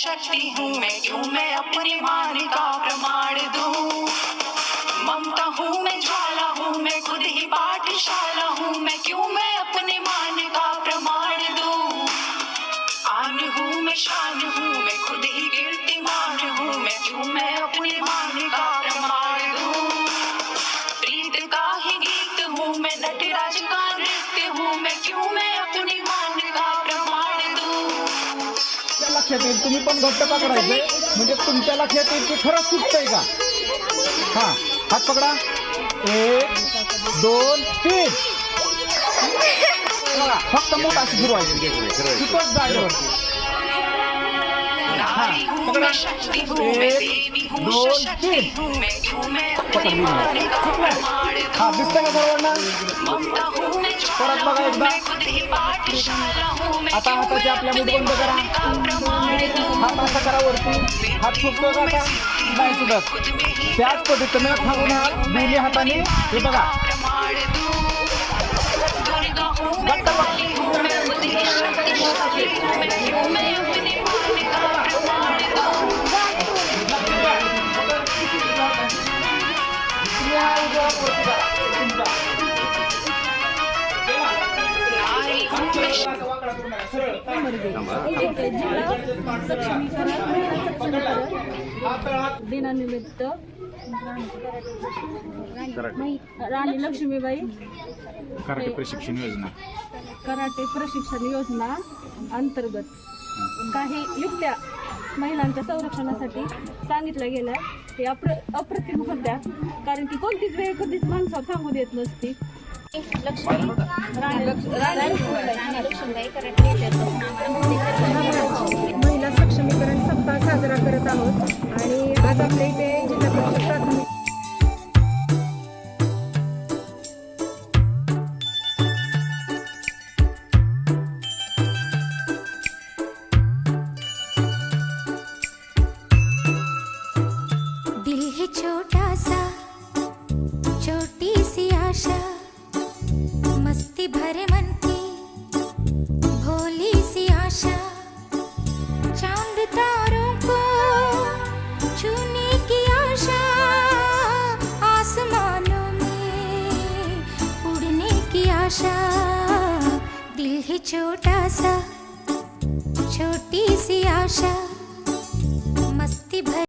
शक्ति हूँ मैं, क्यों मैं अपनी मान का प्रमाण दूं। ममता हूँ मैं, ज्वाला हूँ मैं, खुद ही पाठशाला हूँ मैं, क्यों मैं अपने मान का प्रमाण दूं। आन हूँ मैं, शान हूँ मैं, खुद ही कीर्तिमान हूँ मैं, क्यों मैं अपने मान का प्रमाण दूं। प्रीत का ही गीत हूँ मैं, नटराज का नृत्य हूँ मैं, क्यों मैं अपने मान का प्रमाण दूं। लक्षात येईल, तुम्ही पण घट्ट पकडायचे म्हणजे तुमच्या लक्षात येईल की खरंच चुकतंय का. हा, हात पकडा. 1 2 3. बघा, फक्त मोठा अशी फिरवायची तिथंच जागेवरती. हा, पकडा. 1 2 3. पकडली. हा, दिसतंय का सर्वांना. परत बघा एकदा. आता हाताचे आपल्या मुठ बंद करा. हात असा करा वरती. हात सुटतो का आता नाही सुटत. त्याच पद्धतीने थांबून हात दोन्ही हाताने हे बघा घट्ट दिनानिमित्त राणी लक्ष्मीबाई कराटे प्रशिक्षण योजना अंतर्गत काही युक्त्या महिलांच्या संरक्षणासाठी सांगितल्या गेल्या. ते अप्रतिम होत्या, कारण की कोणतीच वेळ कधीच माणसाला सांगू देत नसती. महिला सक्षमीकरण सप्ताह साजरा करत आहोत आणि आज आपल्या इथे जिल्हा परिषद प्राथमिक दिल है छोटा सा, छोटी सी आशा, मस्ती भरे मन की भोली सी आशा, चांद तारों को छूने की आशा, आसमानों में उड़ने की आशा। दिल है छोटा सा, छोटी सी आशा, मस्ती भरे